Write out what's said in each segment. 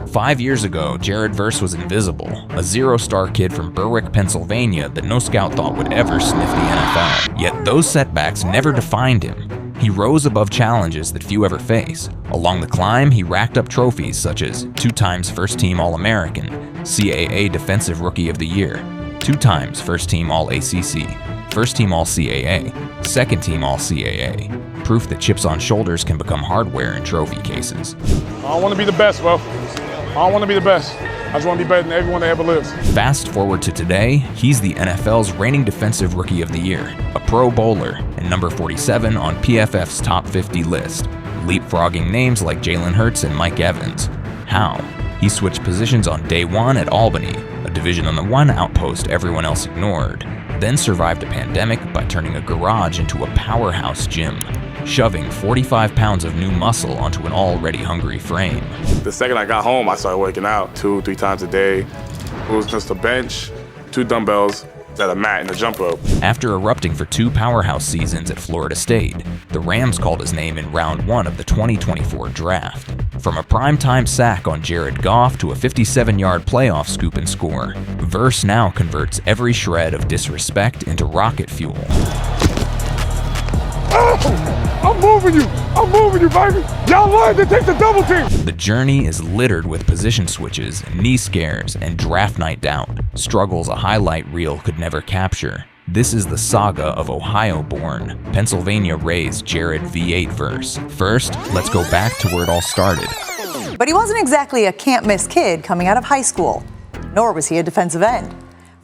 5 years ago, Jared Verse was invisible, a zero-star kid from Berwick, Pennsylvania that no scout thought would ever sniff the NFL. Yet those setbacks never defined him. He rose above challenges that few ever face. Along the climb, he racked up trophies such as 2 times first-team All-American, CAA Defensive Rookie of the Year, 2 times first-team All ACC, first-team All CAA, second-team All CAA. Proof that chips on shoulders can become hardware in trophy cases. I don't want to be the best, bro. I don't want to be the best. I just want to be better than everyone that ever lives. Fast forward to today, he's the NFL's reigning Defensive Rookie of the Year, a Pro Bowler, and number 47 on PFF's Top 50 list, leapfrogging names like Jalen Hurts and Mike Evans. How? He switched positions on day 1 at Albany, a Division I outpost everyone else ignored, then survived a pandemic by turning a garage into a powerhouse gym, shoving 45 pounds of new muscle onto an already hungry frame. The second I got home, I started working out 2-3 times a day. It was just a bench, 2 dumbbells, a mat, and a jump rope. After erupting for 2 powerhouse seasons at Florida State, the Rams called his name in round 1 of the 2024 draft. From a primetime sack on Jared Goff to a 57-yard playoff scoop and score, Verse now converts every shred of disrespect into rocket fuel. Oh, I'm moving you, baby. Y'all learned to take the double team. The journey is littered with position switches, knee scares, and draft night doubt, struggles a highlight reel could never capture. This is the saga of Ohio-born, Pennsylvania-raised Jared V8 Verse. First, let's go back to where it all started. But he wasn't exactly a can't-miss kid coming out of high school, nor was he a defensive end.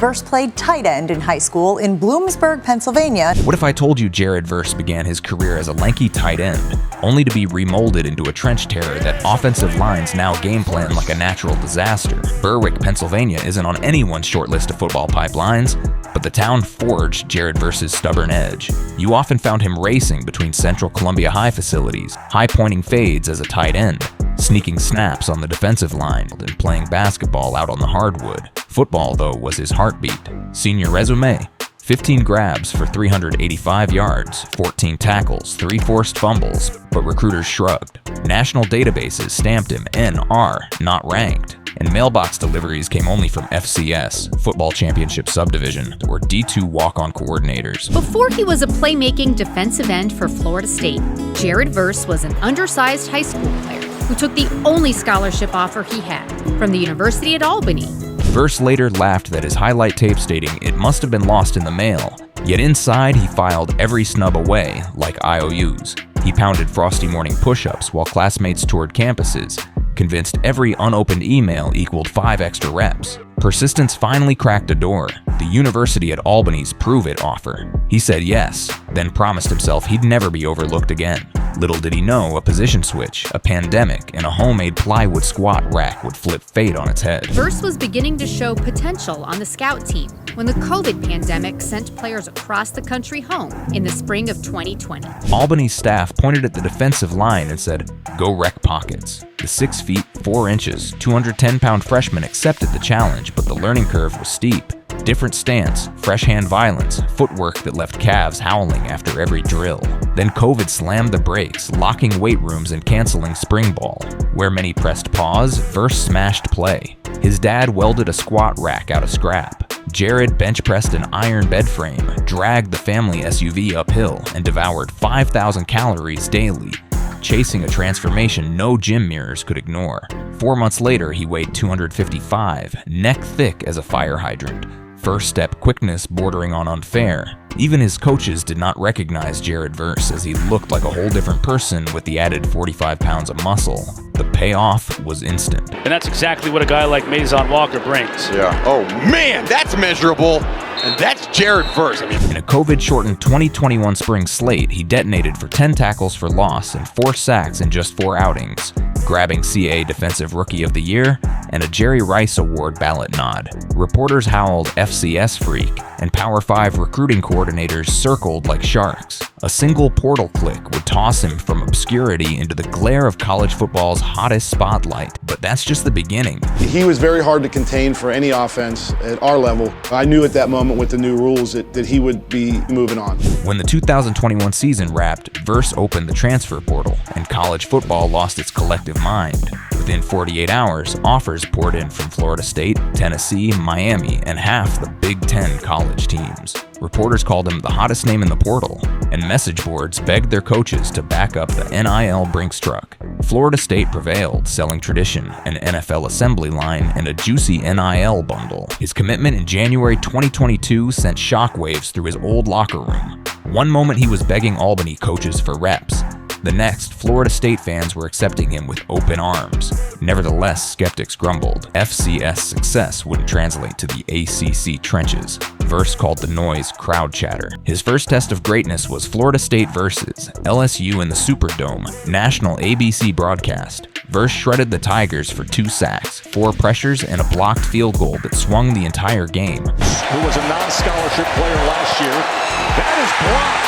Verse played tight end in high school in Bloomsburg, Pennsylvania. What if I told you Jared Verse began his career as a lanky tight end, only to be remolded into a trench terror that offensive lines now game plan like a natural disaster? Berwick, Pennsylvania isn't on anyone's short list of football pipelines, but the town forged Jared Verse's stubborn edge. You often found him racing between Central Columbia High facilities, high-pointing fades as a tight end, sneaking snaps on the defensive line, and playing basketball out on the hardwood. Football, though, was his heartbeat. Senior resume: 15 grabs for 385 yards, 14 tackles, 3 forced fumbles, but recruiters shrugged. National databases stamped him NR, not ranked, and mailbox deliveries came only from FCS, Football Championship Subdivision, or D2 walk-on coordinators. Before he was a playmaking defensive end for Florida State, Jared Verse was an undersized high school player who took the only scholarship offer he had from the University at Albany. Verse later laughed at his highlight tape stating it must have been lost in the mail, yet inside he filed every snub away like IOUs. He pounded frosty morning push-ups while classmates toured campuses, convinced every unopened email equaled 5 extra reps. Persistence finally cracked a door, the University at Albany's Prove It offer. He said yes, then promised himself he'd never be overlooked again. Little did he know a position switch, a pandemic, and a homemade plywood squat rack would flip fate on its head. Verse was beginning to show potential on the scout team when the COVID pandemic sent players across the country home in the spring of 2020. Albany's staff pointed at the defensive line and said, "Go wreck pockets." The 6 feet, 4 inches, 210-pound freshman accepted the challenge, but the learning curve was steep. Different stance, fresh hand violence, footwork that left calves howling after every drill. Then COVID slammed the brakes, locking weight rooms and canceling spring ball. Where many pressed pause, Verse smashed play. His dad welded a squat rack out of scrap. Jared bench pressed an iron bed frame, dragged the family SUV uphill, and devoured 5,000 calories daily, chasing a transformation no gym mirrors could ignore. 4 months later, he weighed 255, neck thick as a fire hydrant. First step quickness bordering on unfair. Even his coaches did not recognize Jared Verse, as he looked like a whole different person with the added 45 pounds of muscle. The payoff was instant. And that's exactly what a guy like Mason Walker brings. Yeah. Oh man, that's measurable. And that's Jared Verse. In a COVID-shortened 2021 spring slate, he detonated for 10 tackles for loss and 4 sacks in just 4 outings, grabbing CAA Defensive Rookie of the Year and a Jerry Rice Award ballot nod. Reporters howled FCS freak, and Power 5 recruiting coordinators circled like sharks. A single portal click would toss him from obscurity into the glare of college football's hottest spotlight. But that's just the beginning. He was very hard to contain for any offense at our level. I knew at that moment with the new rules that he would be moving on. When the 2021 season wrapped, Verse opened the transfer portal, and college football lost its collective mind. Within 48 hours, offers poured in from Florida State, Tennessee, Miami, and half the Big Ten college teams. Reporters called him the hottest name in the portal, and message boards begged their coaches to back up the NIL Brinks truck. Florida State prevailed, selling tradition, an NFL assembly line, and a juicy NIL bundle. His commitment in January 2022 sent shockwaves through his old locker room. One moment he was begging Albany coaches for reps. The next, Florida State fans were accepting him with open arms. Nevertheless, skeptics grumbled. FCS success wouldn't translate to the ACC trenches. Verse called the noise crowd chatter. His first test of greatness was Florida State versus LSU in the Superdome, national ABC broadcast. Verse shredded the Tigers for 2 sacks, 4 pressures, and a blocked field goal that swung the entire game. Who was a non-scholarship player last year. That is blocked.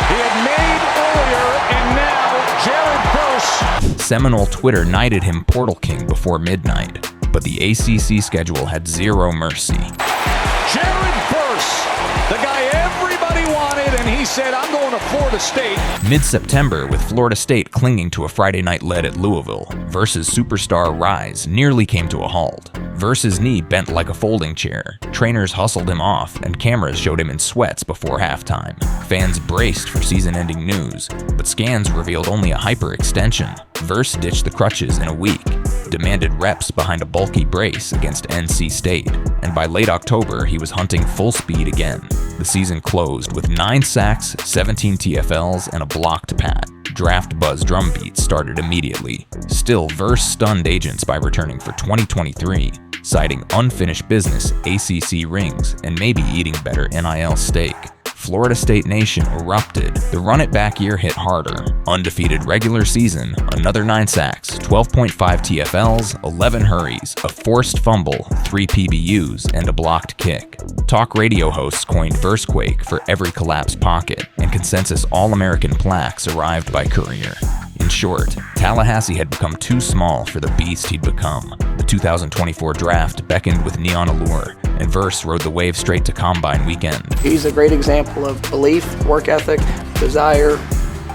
He had made earlier, and now Jared Verse. Seminole Twitter knighted him Portal King before midnight, but the ACC schedule had zero mercy. Jared Verse, the guy everybody wanted, and he said, I'm going to Florida State. Mid-September, with Florida State clinging to a Friday night lead at Louisville, Verse's superstar rise nearly came to a halt. Verse's knee bent like a folding chair. Trainers hustled him off, and cameras showed him in sweats before halftime. Fans braced for season-ending news, but scans revealed only a hyperextension. Verse ditched the crutches in a week, demanded reps behind a bulky brace against NC State, and by late October, he was hunting full speed again. The season closed with 9 sacks, 17 TFLs, and a blocked pat. Draft buzz drumbeats started immediately. Still, Verse stunned agents by returning for 2023, citing unfinished business, ACC rings, and maybe eating better NIL steak. Florida State Nation erupted. The run-it-back year hit harder. Undefeated regular season, another 9 sacks, 12.5 TFLs, 11 hurries, a forced fumble, 3 PBUs, and a blocked kick. Talk radio hosts coined Versequake for every collapsed pocket, and consensus All-American plaques arrived by courier. In short, Tallahassee had become too small for the beast he'd become. The 2024 draft beckoned with neon allure, and Verse rode the wave straight to Combine weekend. He's a great example of belief, work ethic, desire.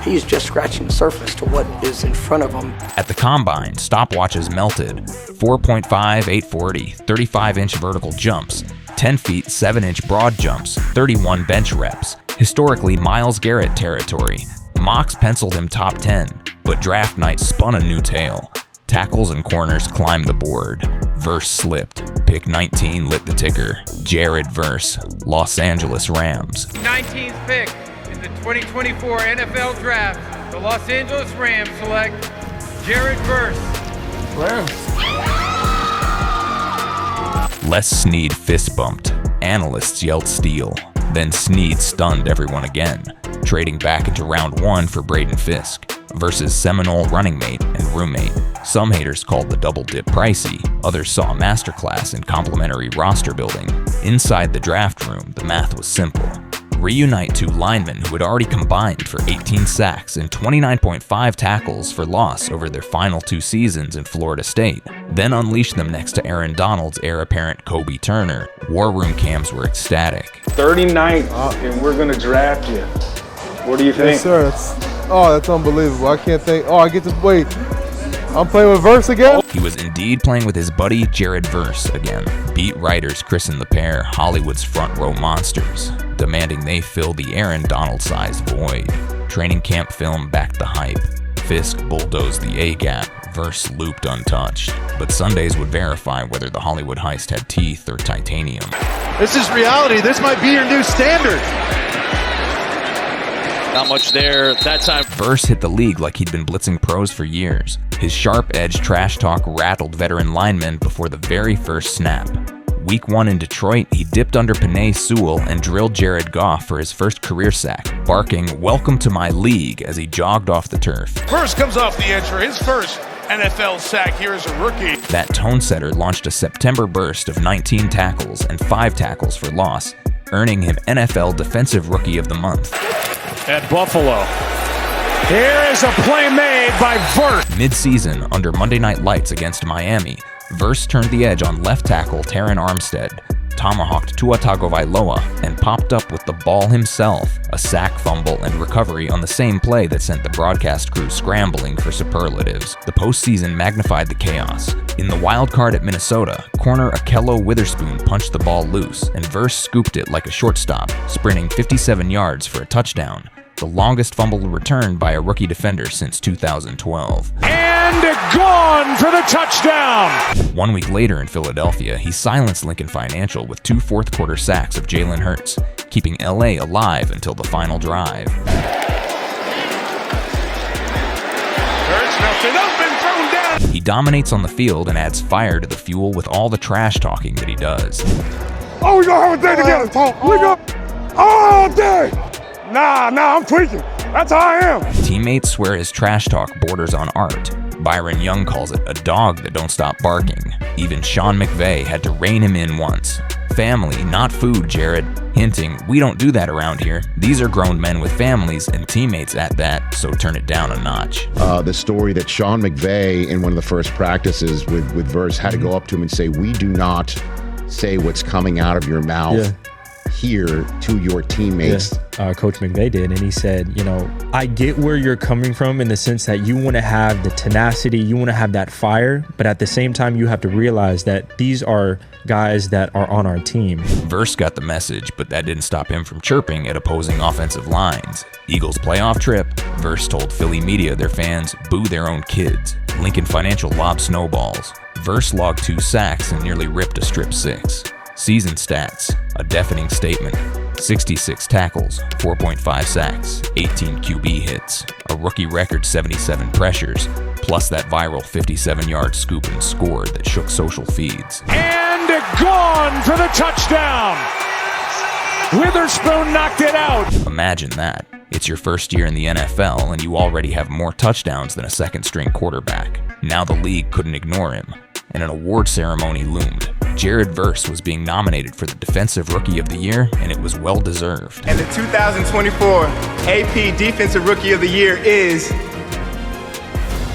He's just scratching the surface to what is in front of him. At the Combine, stopwatches melted. 4.5, 840, 35-inch vertical jumps, 10 feet, 7-inch broad jumps, 31 bench reps. Historically Myles Garrett territory. Mocks penciled him top 10, but draft night spun a new tale. Tackles and corners climbed the board. Verse slipped. Pick 19 lit the ticker. Jared Verse, Los Angeles Rams. 19th pick in the 2024 NFL Draft. The Los Angeles Rams select Jared Verse. Rams. Les Snead fist bumped. Analysts yelled steal. Then Snead stunned everyone again, trading back into round 1 for Braden Fisk versus Seminole running mate and roommate. Some haters called the double dip pricey, others saw a masterclass in complimentary roster building. Inside the draft room, the math was simple. Reunite 2 linemen who had already combined for 18 sacks and 29.5 tackles for loss over their final 2 seasons in Florida State. Then unleash them next to Aaron Donald's heir apparent Kobe Turner. War room cams were ecstatic. 39th, and we're going to draft you. What do you think? Yes, sir. That's unbelievable. I can't think. I get to wait. I'm playing with Verse again? He was indeed playing with his buddy Jared Verse again. Beat writers christened the pair Hollywood's front row monsters, demanding they fill the Aaron Donald-sized void. Training camp film backed the hype. Fisk bulldozed the A-gap. Verse looped untouched. But Sundays would verify whether the Hollywood heist had teeth or titanium. This is reality. This might be your new standard. Not much there that time. Verse hit the league like he'd been blitzing pros for years. His sharp-edged trash talk rattled veteran linemen before the very first snap. Week 1 in Detroit, he dipped under Penei Sewell and drilled Jared Goff for his first career sack, barking, "Welcome to my league," as he jogged off the turf. Verse comes off the edge for his first NFL sack here as a rookie. That tone setter launched a September burst of 19 tackles and 5 tackles for loss, earning him NFL Defensive Rookie of the Month. At Buffalo, here is a play made by Verse. Mid-season, under Monday Night Lights against Miami, Verse turned the edge on left tackle Taron Armstead, tomahawked Tua Tagovailoa, and popped up with the ball himself, a sack, fumble, and recovery on the same play that sent the broadcast crew scrambling for superlatives. The postseason magnified the chaos. In the wild card at Minnesota, corner Akello Witherspoon punched the ball loose, and Verse scooped it like a shortstop, sprinting 57 yards for a touchdown, the longest fumble return by a rookie defender since 2012. And gone for the touchdown! 1 week later in Philadelphia, he silenced Lincoln Financial with 2 fourth-quarter sacks of Jalen Hurts, keeping LA alive until the final drive. Hurts knocked it up and thrown down. He dominates on the field and adds fire to the fuel with all the trash talking that he does. Oh, we gonna have a day together. We go all day. Nah, I'm tweaking. That's how I am. Teammates swear his trash talk borders on art. Byron Young calls it a dog that don't stop barking. Even Sean McVay had to rein him in once. Family, not food, Jared. Hinting, we don't do that around here. These are grown men with families and teammates at that, so turn it down a notch. The story that Sean McVay in one of the first practices with Verse had to go up to him and say, we do not say what's coming out of your mouth here to your teammates. Coach McVay did, and he said, I get where you're coming from in the sense that you want to have the tenacity, you want to have that fire, but at the same time, you have to realize that these are guys that are on our team. Verse got the message, but that didn't stop him from chirping at opposing offensive lines. Eagles playoff trip, Verse told Philly media their fans boo their own kids. Lincoln Financial lobbed snowballs. Verse logged 2 sacks and nearly ripped a strip 6. Season stats, a deafening statement. 66 tackles, 4.5 sacks, 18 QB hits, a rookie record 77 pressures, plus that viral 57-yard scoop and score that shook social feeds. And gone for the touchdown! Witherspoon knocked it out! Imagine that. It's your first year in the NFL and you already have more touchdowns than a second-string quarterback. Now the league couldn't ignore him, and an award ceremony loomed. Jared Verse was being nominated for the Defensive Rookie of the Year, and it was well-deserved. And the 2024 AP Defensive Rookie of the Year is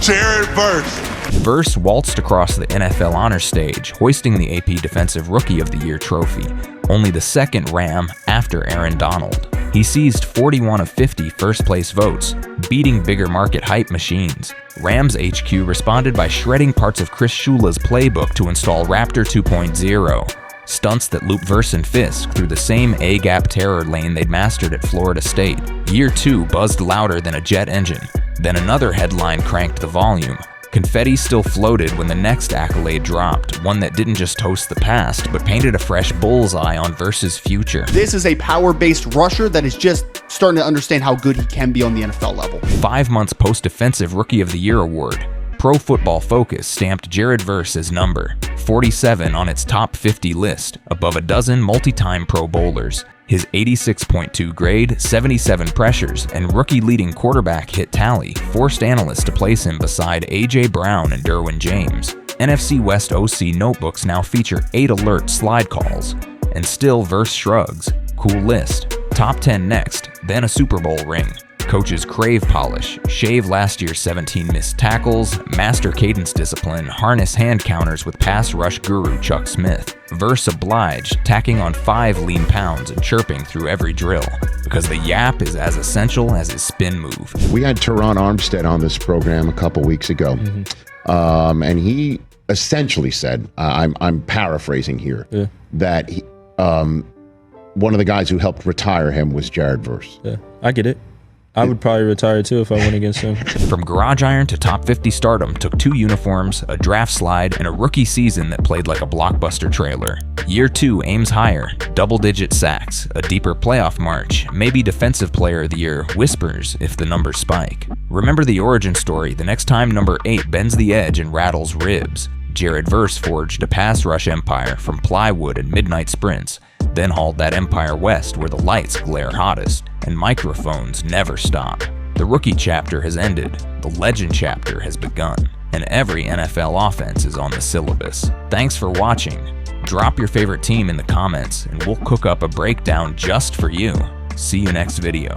Jared Verse. Verse waltzed across the NFL honors stage, hoisting the AP Defensive Rookie of the Year trophy, only the second Ram after Aaron Donald. He seized 41 of 50 first-place votes, beating bigger market hype machines. Rams HQ responded by shredding parts of Chris Shula's playbook to install Raptor 2.0, stunts that loop Verse and Fisk through the same A-gap terror lane they'd mastered at Florida State. Year 2 buzzed louder than a jet engine. Then another headline cranked the volume. Confetti still floated when the next accolade dropped, one that didn't just toast the past, but painted a fresh bullseye on Verse's future. This is a power-based rusher that is just starting to understand how good he can be on the NFL level. 5 months post-Defensive Rookie of the Year award, Pro Football Focus stamped Jared Verse as number 47 on its top 50 list, above a dozen multi-time Pro Bowlers. His 86.2 grade, 77 pressures, and rookie-leading quarterback hit tally forced analysts to place him beside A.J. Brown and Derwin James. NFC West OC notebooks now feature 8 alert slide calls. And still Verse shrugs. Cool list. Top 10 next, then a Super Bowl ring. Coaches crave polish, shave last year's 17 missed tackles, master cadence discipline, harness hand counters with pass rush guru Chuck Smith. Verse obliged, tacking on 5 lean pounds and chirping through every drill, because the yap is as essential as his spin move. We had Taron Armstead on this program a couple weeks ago, and he essentially said, I'm paraphrasing here, that he, one of the guys who helped retire him was Jared Verse. Yeah, I get it. I would probably retire too if I went against him. From garage iron to top 50 stardom took 2 uniforms, a draft slide, and a rookie season that played like a blockbuster trailer. Year 2 aims higher, double-digit sacks, a deeper playoff march, maybe Defensive Player of the Year whispers if the numbers spike. Remember the origin story the next time number 8 bends the edge and rattles ribs. Jared Verse forged a pass rush empire from plywood and midnight sprints, then hauled that empire west where the lights glare hottest and microphones never stop. The rookie chapter has ended, the legend chapter has begun, and every NFL offense is on the syllabus. Thanks for watching. Drop your favorite team in the comments and we'll cook up a breakdown just for you. See you next video.